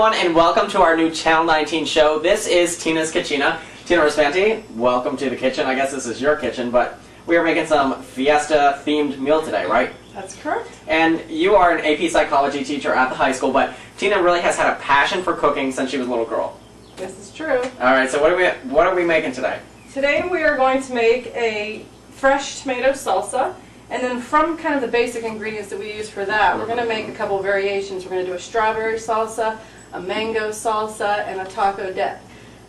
everyone, and welcome to our new Channel 19 show. This is Tina's Cucina. Tina Rispanti, welcome to the kitchen. I guess this is your kitchen, but we are making some fiesta-themed meal today, right? That's correct. And you are an AP psychology teacher at the high school, but Tina really has had a passion for cooking since she was a little girl. This is true. All right, so what are we making today? Today we are going to make a fresh tomato salsa, and then from kind of the basic ingredients that we use for that, we're going to make a couple of variations. We're going to do a strawberry salsa, a mango salsa, and a taco dip.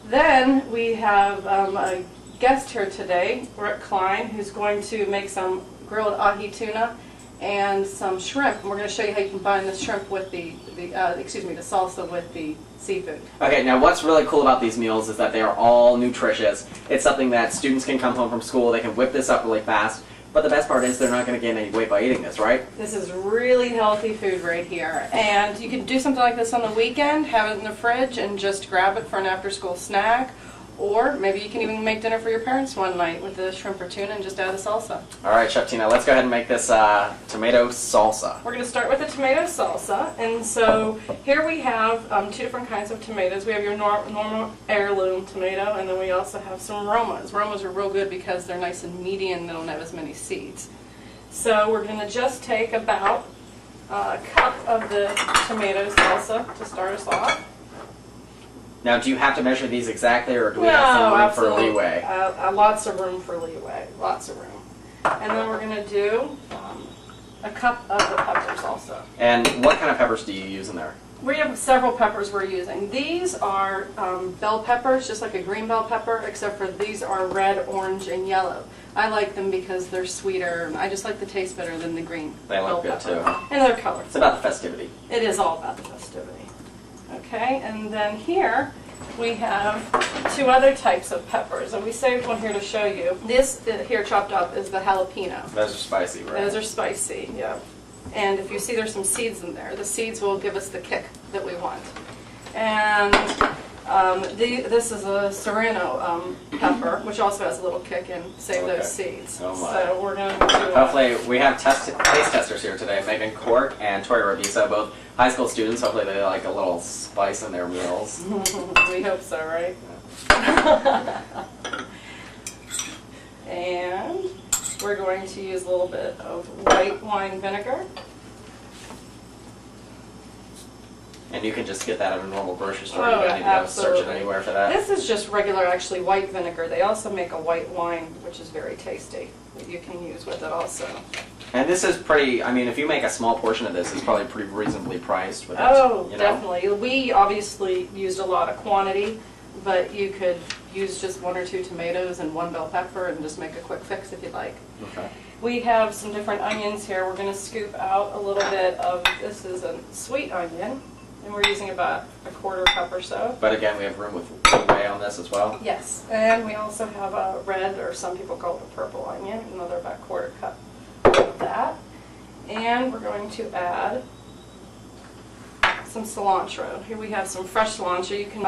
Then we have a guest here today, Rick Klein, who's going to make some grilled ahi tuna and some shrimp. And we're going to show you how you combine the shrimp with the salsa with the seafood. Okay, now what's really cool about these meals is that they are all nutritious. It's something that students can come home from school, they can whip this up really fast, but the best part is they're not going to gain any weight by eating this, right? This is really healthy food right here. And you can do something like this on the weekend, have it in the fridge, and just grab it for an after-school snack. Or maybe you can even make dinner for your parents one night with the shrimp or tuna and just add the salsa. All right, Chef Tina, let's go ahead and make this tomato salsa. We're going to start with the tomato salsa. And so here we have two different kinds of tomatoes. We have your normal heirloom tomato, and then we also have some Romas. Romas are real good because they're nice and meaty and they don't have as many seeds. So we're going to just take about a cup of the tomato salsa to start us off. Now, do you have to measure these exactly, or do we have some room for leeway? Lots of room for leeway. Lots of room. And then we're going to do a cup of the peppers also. And what kind of peppers do you use in there? We have several peppers we're using. These are bell peppers, just like a green bell pepper, except for these are red, orange, and yellow. I like them because they're sweeter. I just like the taste better than the green bell pepper. They look good, too. And they're colorful. It's about the festivity. It is all about the festivity. Okay, and then here we have two other types of peppers, and we saved one here to show you. This here chopped up is the jalapeno. Those are spicy, right? Those are spicy, yeah. And if you see there's some seeds in there, the seeds will give us the kick that we want. And this is a serrano pepper, which also has a little kick, and save those seeds. Oh my. So we're going to do hopefully, we have taste testers here today, Megan Cork and Tori Rabiso, both high school students. Hopefully they like a little spice in their meals. We hope so, right? And we're going to use a little bit of white wine vinegar. And you can just get that at a normal grocery store. Oh, You don't need to go search it anywhere for that. This is just regular, actually, white vinegar. They also make a white wine, which is very tasty, that you can use with it also. And this is pretty, I mean, if you make a small portion of this, it's probably pretty reasonably priced with it. Oh, you know? definitely. We obviously used a lot of quantity, but you could use just one or two tomatoes and one bell pepper and just make a quick fix if you'd like. Okay. We have some different onions here. We're going to scoop out a little bit of, this is a sweet onion, and we're using about a quarter cup or so. But again, we have room with leeway on this as well. Yes, and we also have a red, or some people call it a purple onion, another about quarter cup of that. And we're going to add some cilantro. Here we have some fresh cilantro. You can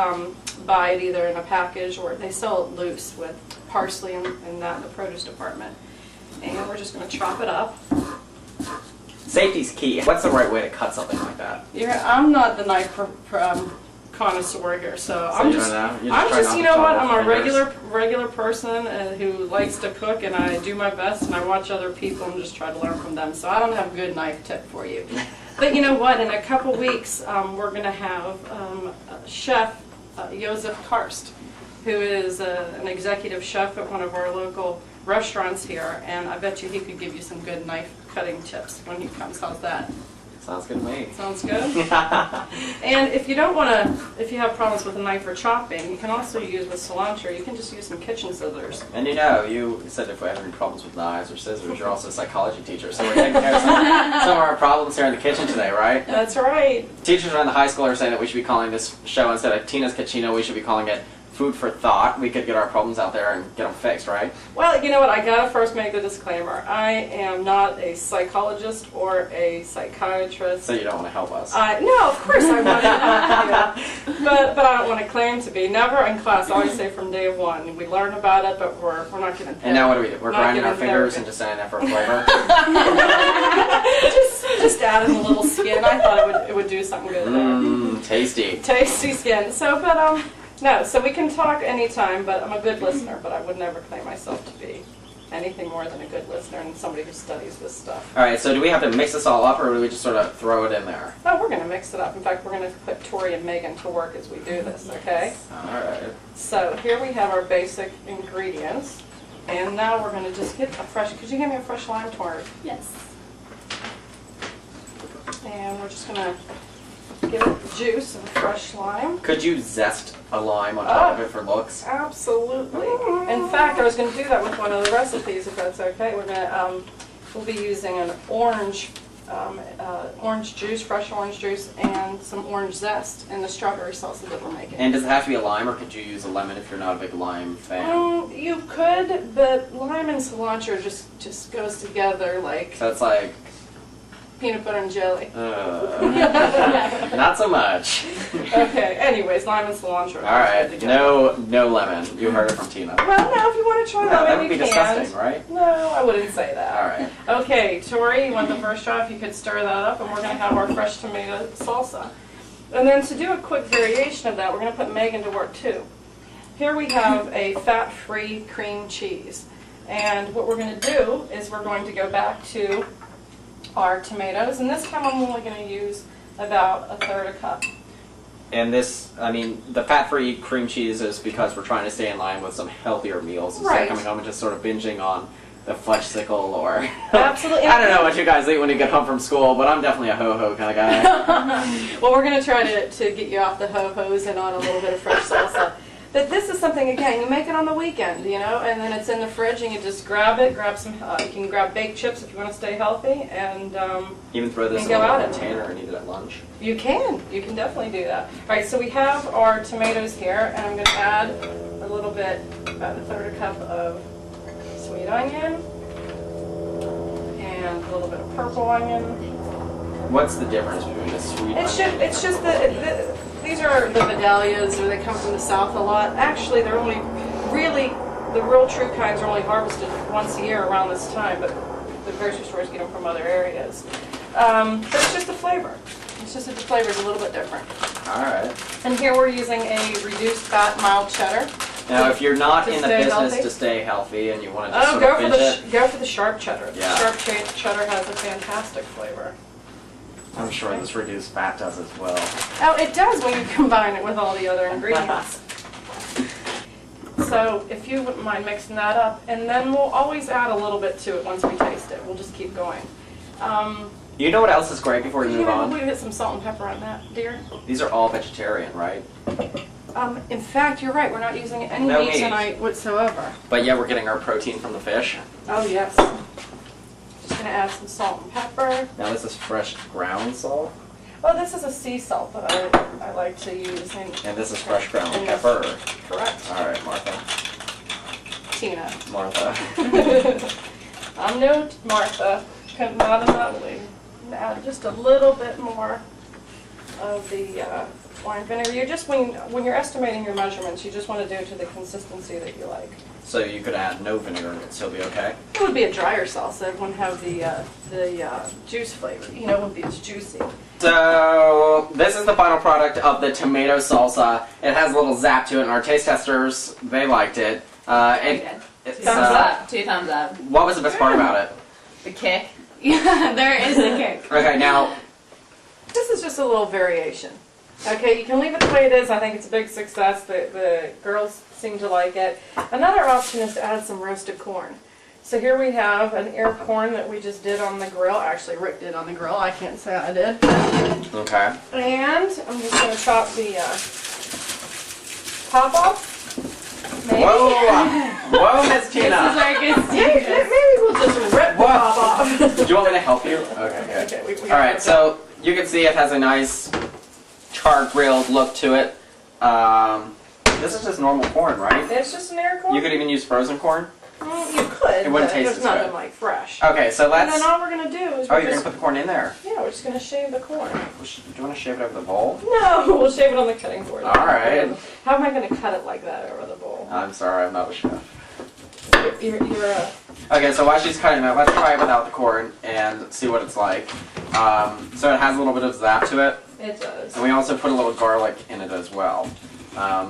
buy it either in a package, or they sell it loose with parsley and that in the produce department. And we're just going to chop it up. Safety's key. What's the right way to cut something like that? I'm not the knife connoisseur here, so I'm just you know what, I'm a regular person who likes to cook, and I do my best, and I watch other people and just try to learn from them. So I don't have a good knife tip for you. But you know what? In a couple weeks, we're going to have Chef Josef Karst, who is an executive chef at one of our local restaurants here, and I bet you he could give you some good knife cutting tips when he comes. How's that? Sounds good to me. Sounds good? And if you don't want to, if you have problems with a knife for chopping, you can also use with cilantro, you can just use some kitchen scissors. And you know, you said if we have any problems with knives or scissors, you're also a psychology teacher, so we're taking care of some of our problems here in the kitchen today, right? That's right. Teachers around the high school are saying that we should be calling this show, instead of Tina's Cucina, we should be calling it food for thought. We could get our problems out there and get them fixed, right? Well, you know what? I gotta first make the disclaimer. I am not a psychologist or a psychiatrist. So you don't want to help us? No, of course I want to help you. But I don't want to claim to be. Never in class. I always say from day one. We learn about it, but we're not getting therapy. And now what do? We're grinding our fingers and just saying that for flavor? just adding a little skin. I thought it would do something good there. Tasty. Tasty skin. So, but no, so we can talk anytime, but I'm a good listener, but I would never claim myself to be anything more than a good listener and somebody who studies this stuff. Alright, so do we have to mix this all up, or do we just sort of throw it in there? Oh, we're going to mix it up. In fact, we're going to put Tori and Megan to work as we do this, okay? Alright. So here we have our basic ingredients, and now we're going to just get a fresh, could you give me a fresh lime, Tori? Yes. And we're just going to give it the juice of a fresh lime. Could you zest a lime on top of it for looks? Absolutely. In fact, I was going to do that with one of the recipes, if that's okay. We're going to, we'll be using an orange juice, fresh orange juice, and some orange zest in the strawberry salsa that we're making. And does it have to be a lime, or could you use a lemon if you're not a big lime fan? You could, but lime and cilantro just goes together like. So it's like peanut butter and jelly. Not so much. Okay, anyways, lime and cilantro. Alright, no lemon. You heard it from Tina. Well, no, if you want to try lemon, that would be you can. disgusting, right? No, I wouldn't say that. Alright. Okay, Tori, you want the first try? If you could stir that up, and we're going to have our fresh tomato salsa. And then to do a quick variation of that, we're going to put Megan to work too. Here we have a fat-free cream cheese. And what we're going to do is we're going to go back to our tomatoes, and this time I'm only going to use about 1/3 cup. And this, I mean, the fat-free cream cheese is because we're trying to stay in line with some healthier meals instead of coming home and just sort of binging on the fudgesicle or... Absolutely. I don't know what you guys eat when you get home from school, but I'm definitely a ho-ho kind of guy. Well, we're going to try to get you off the ho-hos and on a little bit of fresh salsa. But this is something, again, you make it on the weekend, you know, and then it's in the fridge and you just grab it, grab some, you can grab baked chips if you want to stay healthy, and even throw this in a container and eat it at lunch. You can definitely do that. All right, so we have our tomatoes here, and I'm going to add a little bit, about 1/3 cup of sweet onion, and a little bit of purple onion. What's the difference between a sweet onion? It's just that these are the Vidalias, or they come from the south a lot. Actually, they're only really, the real true kinds are only harvested once a year around this time, but the grocery stores get them from other areas. But it's just the flavor. It's just that the flavor is a little bit different. Alright. And here we're using a reduced fat mild cheddar. Now, if you're not in the business to stay healthy and you want to just sort of binge it, go for the sharp cheddar. Yeah. Sharp cheddar has a fantastic flavor. I'm sure this reduced fat does as well. Oh, it does when you combine it with all the other ingredients. So if you wouldn't mind mixing that up, and then we'll always add a little bit to it once we taste it. We'll just keep going. You know what else is great before you move on? We hit some salt and pepper on that, dear. These are all vegetarian, right? In fact, you're right. We're not using any meat tonight whatsoever. But yeah, we're getting our protein from the fish. Oh, yes. Just going to add some salt and pepper. Now this is fresh ground salt. Oh, this is a sea salt that I like to use. And this is fresh ground pepper. Correct. All right, Martha. Tina. Martha. I'm no Martha. Not in that way. Add just a little bit more of the wine vinegar. You just when you're estimating your measurements, you just want to do it to the consistency that you like. So you could add no vinegar and it'd still be okay? It would be a drier salsa. It wouldn't have the juice flavor. You know, it wouldn't be as juicy. So this is the final product of the tomato salsa. It has a little zap to it, and our taste testers, they liked it. Thumbs up. 2 thumbs up. What was the best part about it? The kick. Yeah, there is a kick. Okay, now this is just a little variation. Okay, you can leave it the way it is. I think it's a big success. The girls seem to like it. Another option is to add some roasted corn. So here we have an ear corn that we just did on the grill. Actually, Rick did on the grill. I can't say I did. Okay. And I'm just going to chop the top off. Maybe. Whoa, Miss Tina. This is where it gets dangerous. Maybe we'll just rip the top off. Do you want me to help you? Okay, good. Okay, all right, so you can see it has a nice char grilled look to it. This is just normal corn, right? It's just an air corn? You could even use frozen corn? You could, it wouldn't taste there's as nothing good. like fresh. Okay, so let's... And then all we're going to do is... Oh, you're going to put the corn in there? Yeah, we're just going to shave the corn. Do you want to shave it over the bowl? No, we'll shave it on the cutting board. Alright. How am I going to cut it like that over the bowl? I'm sorry, I'm not a chef. You're Okay, so while she's cutting that, let's try it without the corn and see what it's like. So it has a little bit of zap to it. It does. And we also put a little garlic in it as well.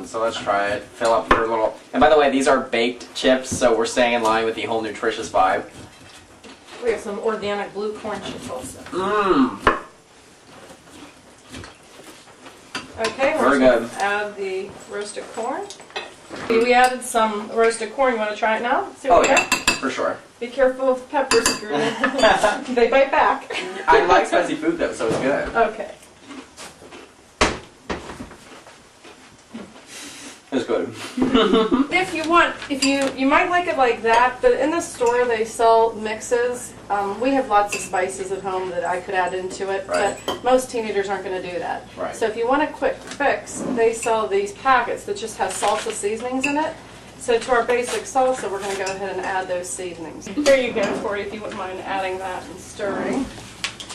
So let's try it. Fill up your little... And by the way, these are baked chips, so we're staying in line with the whole nutritious vibe. We have some organic blue corn chips also. Mmm. Okay, Very we're good. going to add the roasted corn. We added some roasted corn. You want to try it now? See what we yeah, got? for sure. Be careful of peppers, Screw. They bite back. I like spicy food though, so it's good. Okay. It's good. If you want, you might like it like that, but in the store they sell mixes. We have lots of spices at home that I could add into it, Right. but most teenagers aren't going to do that. Right. So if you want a quick fix, they sell these packets that just have salsa seasonings in it. So to our basic salsa, we're going to go ahead and add those seasonings. There you go, Corey, if you wouldn't mind adding that and stirring.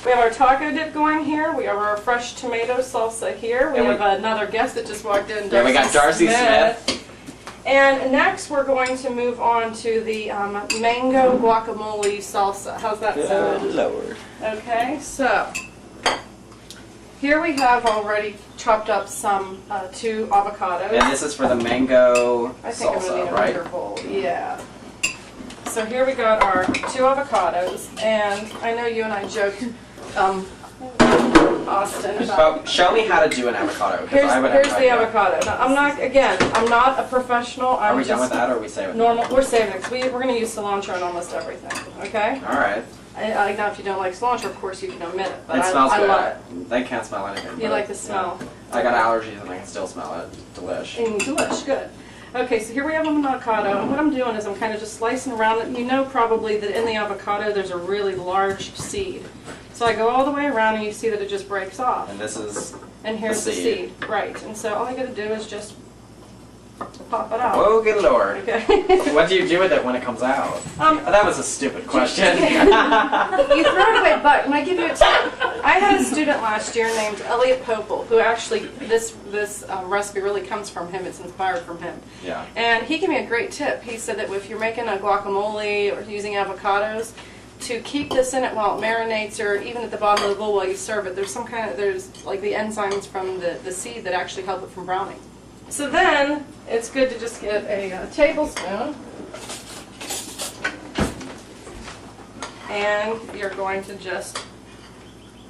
We have our taco dip going here. We have our fresh tomato salsa here. We have another guest that just walked in. Yeah, we got Darcy Smith. And next we're going to move on to the mango guacamole salsa. How's that sound? Good Lord. Okay, so here we have already chopped up some 2 avocados. And this is for the mango I think I'm going to salsa, need right? another bowl. Yeah. So here we got our 2 avocados, and I know you and I joked, Austin, about... Show me how to do an avocado. Here's I would the avocado. Now, I'm not a professional. Are we done with that, or are we saving normal? We're saving it, 'cause we're going to use cilantro in almost everything, okay? Alright. I know if you don't like cilantro, of course you can omit it, but It smells I good. love it. They can't smell anything. You but, like the smell? Yeah. I got allergies and I can still smell it. Delish. Delish, good. Okay, so here we have an avocado, and what I'm doing is I'm kind of just slicing around it. You know probably that in the avocado there's a really large seed. So I go all the way around and you see that it just breaks off. And this is And here's the seed. Right, and so all I gotta do is just pop it out. Oh, good Lord. Okay. What do you do with it when it comes out? That was a stupid question. You throw it away, but when I give you a tip, I had a student last year named Elliot Popel, who actually, this recipe really comes from him, it's inspired from him. Yeah. And he gave me a great tip. He said that if you're making a guacamole or using avocados, to keep this in it while it marinates, or even at the bottom of the bowl while you serve it, there's like the enzymes from the seed that actually help it from browning. So then, it's good to just get a tablespoon, and you're going to just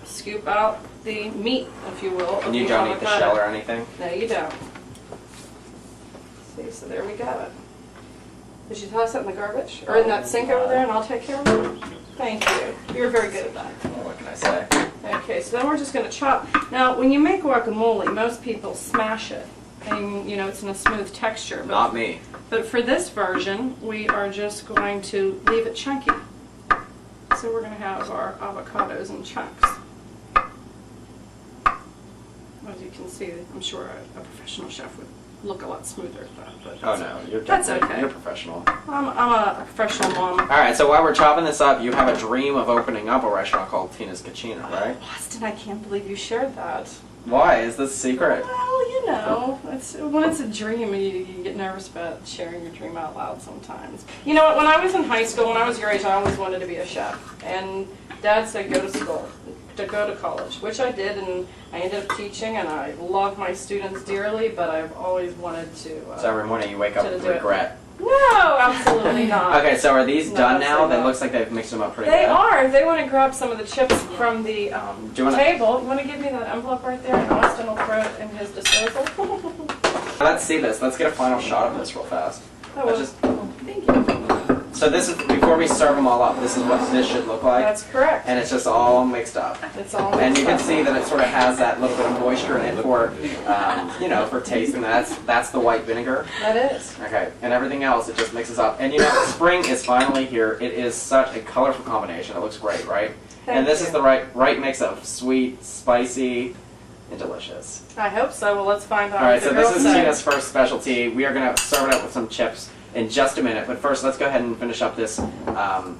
scoop out the meat, if you will. And you don't eat the shell or anything? No, you don't. See, so there we go. Did you toss that in the garbage? Or in that sink over there, and I'll take care of it? Thank you. You're very good at that. Well, what can I say? Okay, so then we're just going to chop. Now, when you make guacamole, most people smash it. And, you know, it's in a smooth texture. But, Not me. But for this version, we are just going to leave it chunky. So we're going to have our avocados in chunks. As you can see, I'm sure a professional chef would look a lot smoother at that. But Oh no, you're that's okay. You're professional. I'm a professional mom. Alright, so while we're chopping this up, you have a dream of opening up a restaurant called Tina's Cucina, right? Austin, I can't believe you shared that. Why? Is this a secret? Well, you know, when it's a dream, you get nervous about sharing your dream out loud sometimes. You know what, when I was in high school, when I was your age, I always wanted to be a chef. And Dad said go to school, to go to college, which I did, and I ended up teaching, and I love my students dearly, but I've always wanted to... So every morning you wake up with regret? No, absolutely not. Okay, so are these done now? No. That looks like they've mixed them up pretty They good. are. If they want to grab some of the chips from the table, you want to give me that envelope right there, and Austin will throw it in his disposal. Let's see this. Let's get a final shot of this real fast. Oh, well, thank you. So this is, before we serve them all up, this is what this should look like. That's correct. And it's just all mixed up. It's all mixed And you can up. see that it sort of has that little bit of moisture in it for, you know, for tasting. That's the white vinegar. That is. Okay, and everything else, it just mixes up. And you know, spring is finally here. It is such a colorful combination. It looks great, right? And this is the right mix of sweet, spicy, and delicious. I hope so. Well, let's find out. All right, so this is Tina's first specialty. We are going to serve it up with some chips in just a minute, but first let's go ahead and finish up this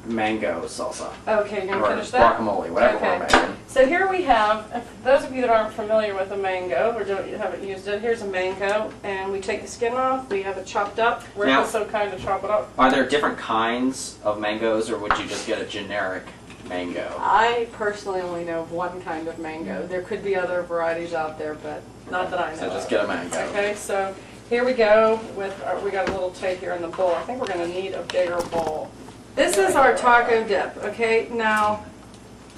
mango salsa. Okay, you're going to finish that? Guacamole, whatever we're making. So here we have, for those of you that aren't familiar with a mango or haven't used it, here's a mango, and we take the skin off, we have it chopped up. We're also kind of chop it up. Are there different kinds of mangoes, or would you just get a generic mango? I personally only know of one kind of mango. There could be other varieties out there, but not that I know. So just get a mango. Okay, so here we go with, we got a little tape here in the bowl. I think we're going to need a bigger bowl. This is our taco dip, okay? Now,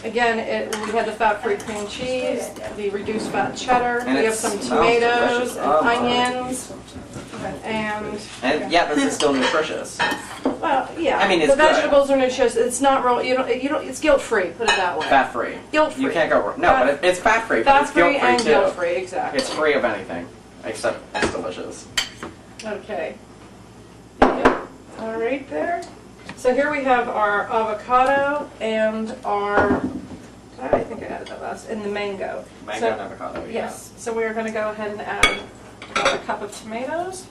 again, we had the fat-free cream cheese, the reduced fat cheddar, and we have some tomatoes and onions, and yeah, this is still nutritious. Well, yeah. I mean, it's the vegetables are nutritious. It's not real. You don't. It's guilt-free. Put it that way. Fat-free. Guilt-free. You can't go wrong. No, but it's fat-free. Fat-free but and it's guilt-free. Exactly. It's free of anything, except it's delicious. Okay. All right there. So here we have our avocado and our, I think I added that last, and the mango. Mango and avocado, yeah. Yes. So we're going to go ahead and add about a cup of tomatoes.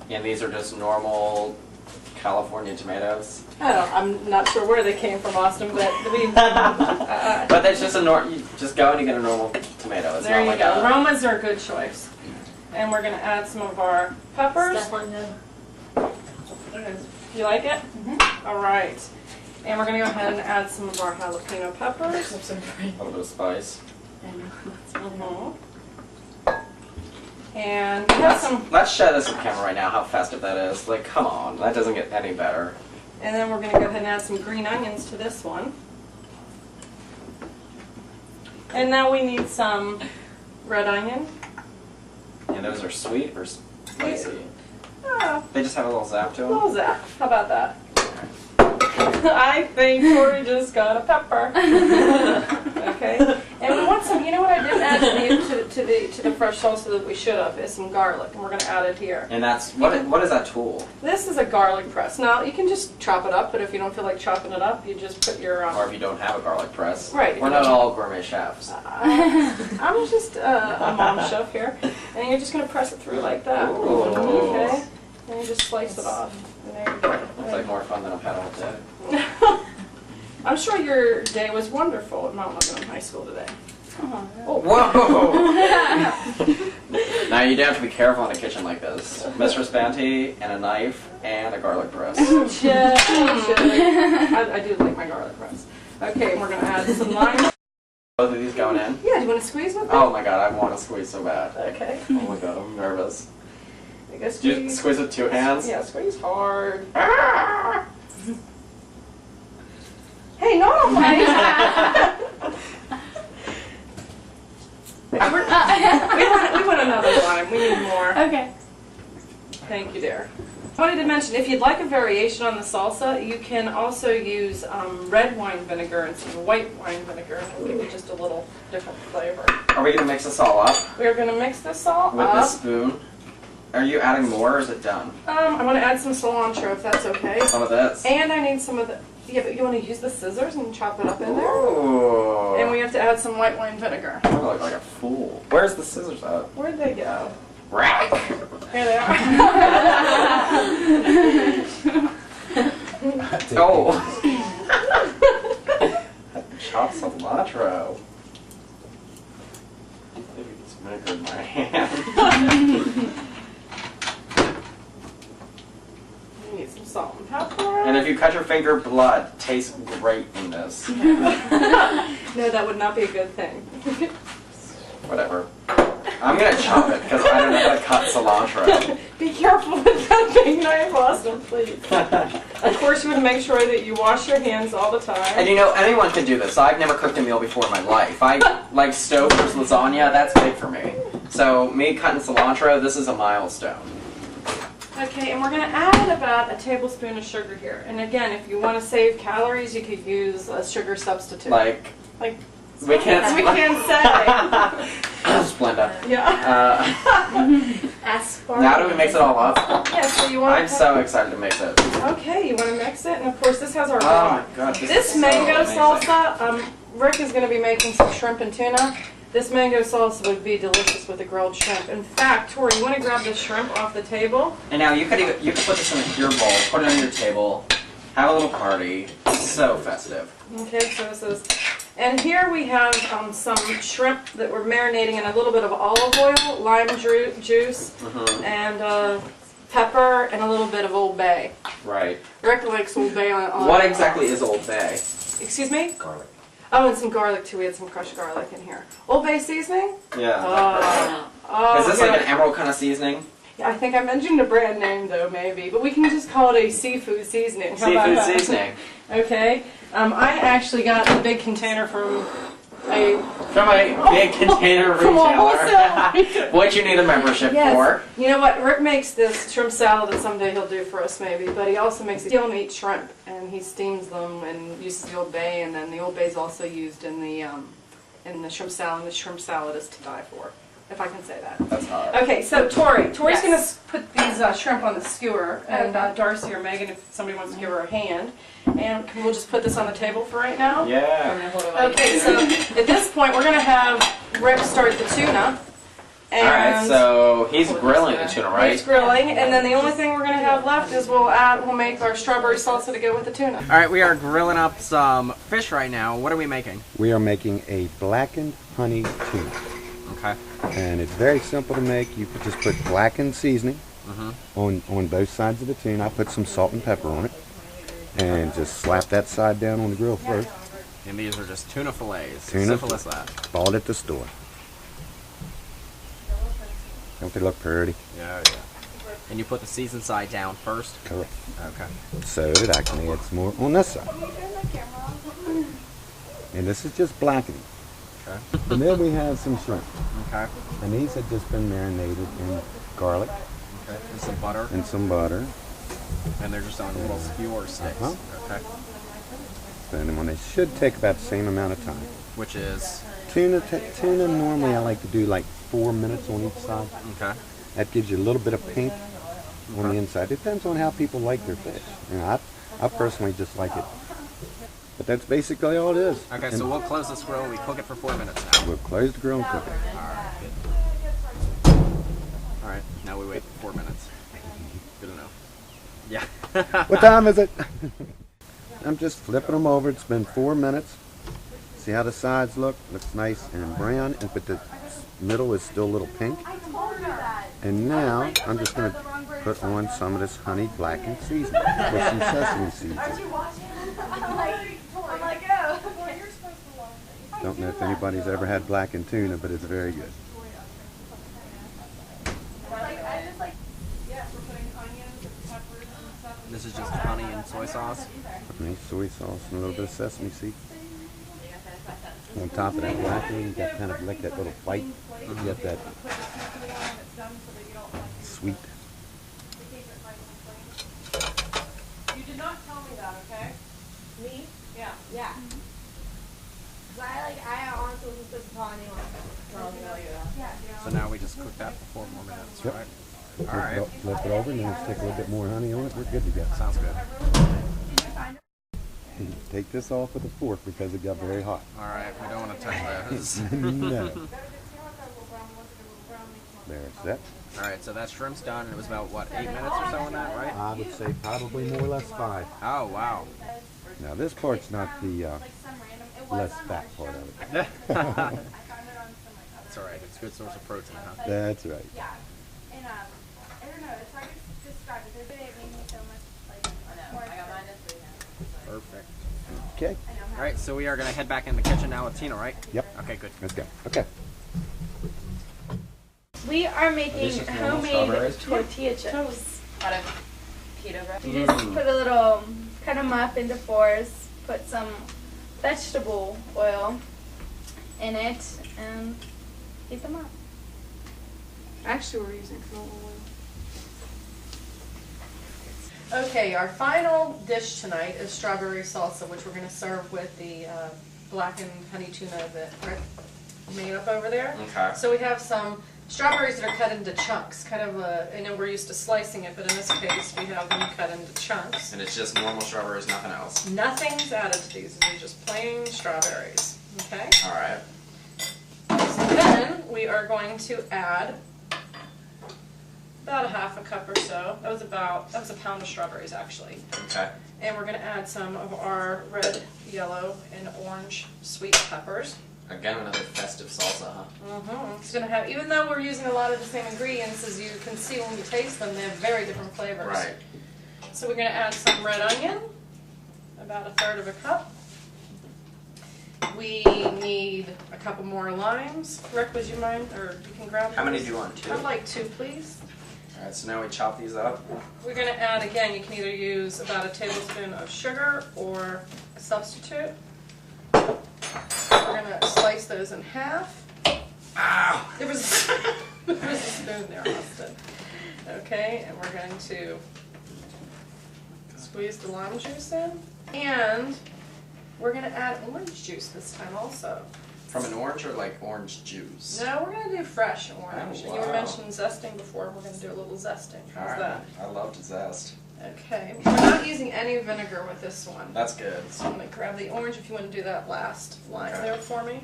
And these are just normal California tomatoes. I'm not sure where they came from, Austin, but we. But that's just you just go and you get a normal tomato. It's there not you like go. Romas are a good choice. And we're going to add some of our peppers. You like it? Mm-hmm. All right. And we're going to go ahead and add some of our jalapeno peppers. A little bit of spice. Mm-hmm. And we have some. Let's show this on camera right now how festive that is. Like, come on, that doesn't get any better. And then we're going to go ahead and add some green onions to this one. And now we need some red onion. And those are sweet or spicy? They just have a little zap to them? A little zap. How about that? I think Tori just got a pepper. Okay. And we want some, you know what I didn't add to the fresh salsa that we should have is some garlic, and we're going to add it here. And that's, what is that tool? This is a garlic press. Now, you can just chop it up, but if you don't feel like chopping it up, you just put your... or if you don't have a garlic press. Right. We're not all gourmet chefs. I'm just a mom chef here. And you're just going to press it through like that. Ooh. Okay. And you just slice it off. And there you go. It's like more fun than I've had all day. I'm sure your day was wonderful at Mount Lebanon High School today. Oh, whoa! Now you do have to be careful in a kitchen like this. Mistress Banty and a knife and a garlic press. I do like my garlic press. Okay, and we're going to add some lime. Both of these going in? Yeah, do you want to squeeze with me? Oh my god, I want to squeeze so bad. Okay. Oh my god, I'm nervous. I guess Do you squeeze with two hands? Yeah, squeeze hard. Hey, no! we want another lime. We need more. Okay. Thank you, dear. I wanted to mention, if you'd like a variation on the salsa, you can also use red wine vinegar instead of white wine vinegar, and it'll give you just a little different flavor. Are we going to mix this all up? We're going to mix this all with up. With this spoon? Are you adding more, or is it done? I want to add some cilantro, if that's okay. Some of this? And I need some of the... Yeah, but you want to use the scissors and chop it up in there? Ooh. And we have to add some white wine vinegar. I look like a fool. Where's the scissors at? Where'd they go? Rack! Here they are. Oh! Chopped cilantro. Maybe it's vinegar in my hand. You need some salt and pepper. And if you cut your finger, blood tastes great in this. No, that would not be a good thing. Whatever. I'm gonna chop it because I don't know how to cut cilantro. Be careful with that big knife, Austin, please. Of course, you want to make sure that you wash your hands all the time. And you know, anyone can do this. I've never cooked a meal before in my life. I like Stouffer's lasagna, that's big for me. So me cutting cilantro, this is a milestone. Okay, and we're going to add about a tablespoon of sugar here. And again, if you want to save calories, you could use a sugar substitute. Like we can't say. Splenda. Yeah. Now do we mix it all up? Yeah, so you want I'm so excited to mix it. Okay, you want to mix it? And of course, this has our Oh my god, this mango salsa, Rick is going to be making some shrimp and tuna. This mango salsa would be delicious with a grilled shrimp. In fact, Tori, you want to grab the shrimp off the table? And now you could put this in your bowl, put it on your table, have a little party. So festive. Okay, so this is, and here we have some shrimp that we're marinating in a little bit of olive oil, lime juice, and pepper, and a little bit of Old Bay. Right. Rick likes Old Bay on what exactly is Old Bay? Excuse me? Garlic. Oh, and some garlic too. We had some crushed garlic in here. Old Bay seasoning? Yeah. Is this like an emerald kind of seasoning? Yeah, I think I mentioned a brand name though, maybe, but we can just call it a seafood seasoning. How about Seafood that? seasoning. Okay. I actually got a big container from a big container retailer. What you need a membership for? You know what? Rick makes this shrimp salad that someday he'll do for us, maybe. But he also makes steel meat shrimp, and he steams them and uses the Old Bay, and then the Old Bay is also used in the shrimp salad. And the shrimp salad is to die for, if I can say that. That's hot. Okay, so Tori's going to put these shrimp on the skewer, and Darcy or Megan, if somebody wants to give her a hand. And we'll just put this on the table for right now. Yeah. Okay, so at this point we're going to have Rick start the tuna. Alright, so he's grilling the tuna, right? He's grilling, and then the only thing we're going to have left is we'll make our strawberry salsa to go with the tuna. Alright, we are grilling up some fish right now. What are we making? We are making a blackened honey tuna. Okay. And it's very simple to make. You could just put blackened seasoning on both sides of the tuna. I put some salt and pepper on it. And just slap that side down on the grill first. And these are just tuna fillets. Simple as that. Bought at the store. Don't they look pretty? Yeah. And you put the seasoned side down first? Correct. Okay. So it actually adds more on this side. And this is just blackening. Okay. And then we have some shrimp. Okay. And these have just been marinated in garlic. Okay. And some butter. And some butter. And they're just on little skewer sticks. Okay. And when they should take about the same amount of time. Which is? Tuna normally I like to do like 4 minutes on each side. Okay. That gives you a little bit of pink on the inside. Depends on how people like their fish. You know, I personally just like it. But that's basically all it is. Okay, so we'll close this grill. We cook it for 4 minutes now. We'll close the grill and cook it. Alright, good. Alright, now we wait 4 minutes. Good enough. Yeah. What time is it? I'm just flipping them over. It's been 4 minutes. See how the sides look? Looks nice and brown, but the middle is still a little pink. And now I'm just going to put on some of this honey blackened seasoning with some sesame seeds. Don't know if anybody's ever had blackened tuna, but it's very good. This is just honey and soy sauce? Nice soy sauce and a little bit of sesame seed. On top of that blackening, you got kind of like that little bite. You get that sweet. You did not tell me that, okay? Me? Yeah. Yeah. I honestly wasn't supposed to tell anyone. So now we just cook that for 4 more minutes, Yep. right? Flip it over and then stick a little bit more honey on it. We're good to go. Sounds good. Take this off with a fork because it got very hot. Alright, we don't want to touch those. No. There's that. Alright, so that shrimp's done, and it was about, what, 8 minutes or so on that, right? I would say probably more or less 5. Oh, wow. Now this part's not the less fat part of it. That's alright, it's a good source of protein, huh? That's right. Yeah. And I don't know, it's hard to describe it. It made me so much more. I got mine at 3 now. Perfect. Okay. Alright, so we are going to head back in the kitchen now with Tina, right? Yep. Okay, good. Let's go. Okay. We are making These just normal homemade strawberries? tortilla chips. Out of keto bread. You just put a little, cut them up into 4s, put some vegetable oil in it, and heat them up. Actually, we're using canola oil. Okay, our final dish tonight is strawberry salsa, which we're going to serve with the blackened honey tuna that Rick made up over there. Okay. So we have some strawberries that are cut into chunks, kind of I know we're used to slicing it, but in this case we have them cut into chunks. And it's just normal strawberries, nothing else? Nothing's added to these, these are just plain strawberries, okay? Alright. So we are going to add about a half a cup or so. That was a pound of strawberries actually. Okay. And we're going to add some of our red, yellow, and orange sweet peppers. Again, another festive salsa, huh? It's going to have, even though we're using a lot of the same ingredients, as you can see when you taste them, they have very different flavors. Right. So we're going to add some red onion, about a third of a cup. We need a couple more limes. Rick, would you mind, or you can grab How many those? do you want? 2? I'd like 2, please. Alright, so now we chop these up. We're going to add, again, you can either use about a tablespoon of sugar or a substitute. We're going to slice those in half. Ow! There was a spoon there, Austin. Okay, and we're going to squeeze the lime juice in. And we're going to add orange juice this time also. From an orange or like orange juice? No, we're going to do fresh orange. Oh, You were wow. mentioning zesting before. We're going to do a little zesting. How's Alright, that? I love to zest. Okay, we're not using any vinegar with this one. That's good. So I'm going to grab the orange if you want to do that last line Okay. there for me.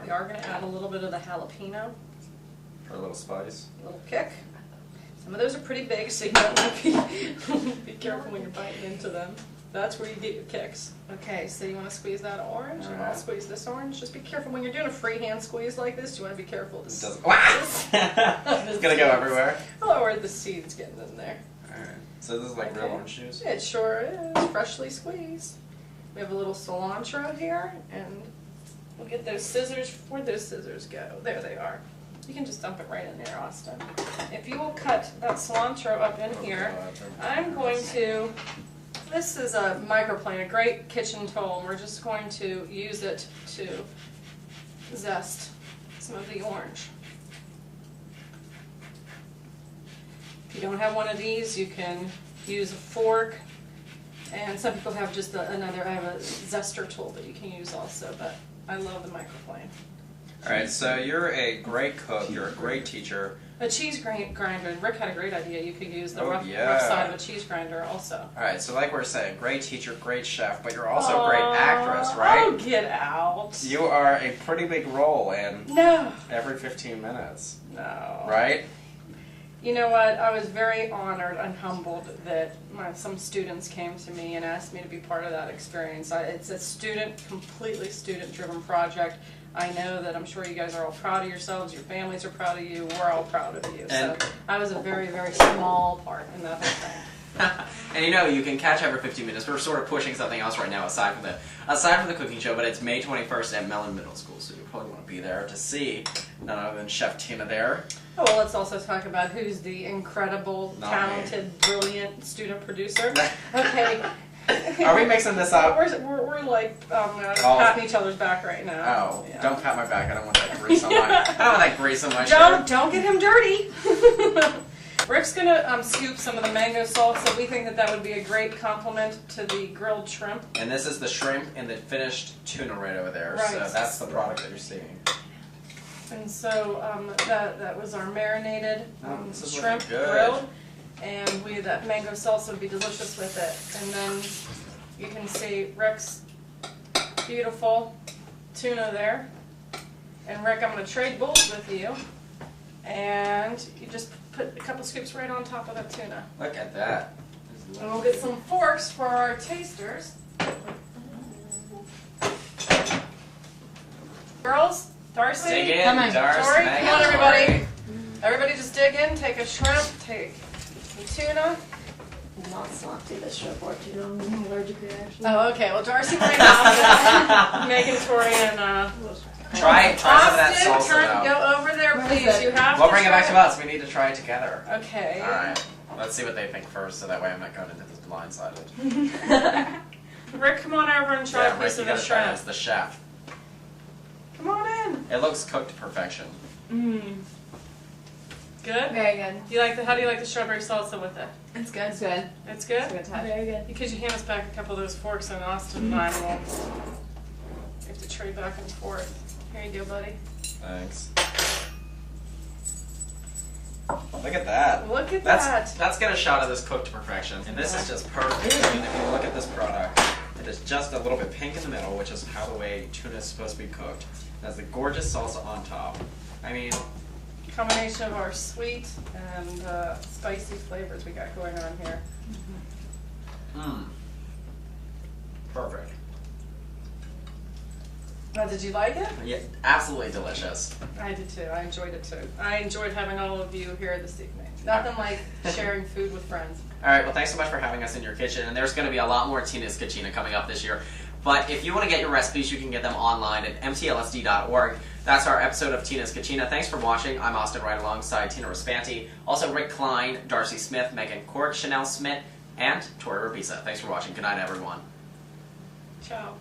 We are going to add a little bit of the jalapeno, For a little spice. a little kick. Some of those are pretty big, so you might want to be careful when you're biting into them. That's where you get your kicks. Okay, so you want to squeeze that orange, and I'll Alright. squeeze this orange. Just be careful when you're doing a freehand squeeze like this. You want to be careful. It doesn't. It's gonna go everywhere. Oh, or the seeds getting in there. Alright. So this is like real Okay. orange juice? It sure is, freshly squeezed. We have a little cilantro here, and we'll get those scissors. Where'd those scissors go? There they are. You can just dump it right in there, Austin. If you will cut that cilantro up in here, I'm going to, this is a microplane, a great kitchen tool, and we're just going to use it to zest some of the orange. If you don't have one of these, you can use a fork, and some people have just I have a zester tool that you can use also, but I love the microplane. Alright, so you're a great cook, you're a great teacher. A cheese grinder, Rick had a great idea. You could use the Oh, rough yeah. side of a cheese grinder also. Alright, so like we were saying, great teacher, great chef, but you're also a great actress, right? Oh, get out. You are a pretty big role in No. every 15 minutes, No. right? You know what? I was very honored and humbled that some students came to me and asked me to be part of that experience. It's a completely student-driven project. I know that I'm sure you guys are all proud of yourselves, your families are proud of you, we're all proud of you. So I was a very, very small part in that whole thing. And you know, you can catch every 15 minutes. We're sort of pushing something else right now aside from the cooking show, but it's May 21st at Mellon Middle School, so you probably want to be there to see none other than Chef Tina there. Oh, well, let's also talk about who's the incredible, Not talented, brilliant student producer. Okay. Are we mixing this up? We're like patting each other's back right now. Oh, Yeah. don't pat my back. I don't want that grease on my. I don't want that grease on my shirt. Don't get him dirty. Rick's gonna scoop some of the mango salsa. We think that would be a great compliment to the grilled shrimp. And this is the shrimp and the finished tuna right over there. Right. So that's the product that you're seeing. And so that was our marinated This is shrimp looking good. grilled, and that mango salsa would be delicious with it. And then you can see Rick's beautiful tuna there. And Rick, I'm going to trade bowls with you, and you just put a couple scoops right on top of that tuna. Look at that. And we'll get some forks for our tasters. Girls, Darcy, Dig in, Come on. Darcy, Tori, Megan, come on, everybody. Tori. Everybody just dig in, take a shrimp, take some tuna. Not salty this shrimp or tuna. I'm allergic reaction. Oh, okay. Well, Darcy might have it. Megan, Tori, and Try some of that Austin, salsa though. go over there, Where please. is it? You have We'll to bring it try back to us. We need to try it together. Okay. Alright. Let's see what they think first, so that way I'm not going into this blindsided. Rick, come on over and try a Rick, piece you of the gotta try it shrimp. as the chef. Come on in. It looks cooked to perfection. Mmm. Good? Very good. How do you like the strawberry salsa with it? It's good. It's good. It's good? It's a good time. Very good. Because you hand us back a couple of those forks, and Austin and I will have to trade back and forth. Here you go, buddy. Thanks. Look at that. Look at that. Let's get a shot of this cooked to perfection. And this is just perfect. I mean, if you look at this product, it is just a little bit pink in the middle, which is how the way tuna is supposed to be cooked. It has the gorgeous salsa on top. I mean, combination of our sweet and spicy flavors we got going on here. mmm. Perfect. Now, did you like it? Yeah, absolutely delicious. I did too. I enjoyed it too. I enjoyed having all of you here this evening. Nothing like sharing food with friends. All right, well, thanks so much for having us in your kitchen. And there's going to be a lot more Tina's Cucina coming up this year. But if you want to get your recipes, you can get them online at mtlsd.org. That's our episode of Tina's Cucina. Thanks for watching. I'm Austin Wright alongside Tina Raspanti. Also, Rick Klein, Darcy Smith, Megan Court, Chanel Smith, and Tori Rapisa. Thanks for watching. Good night, everyone. Ciao.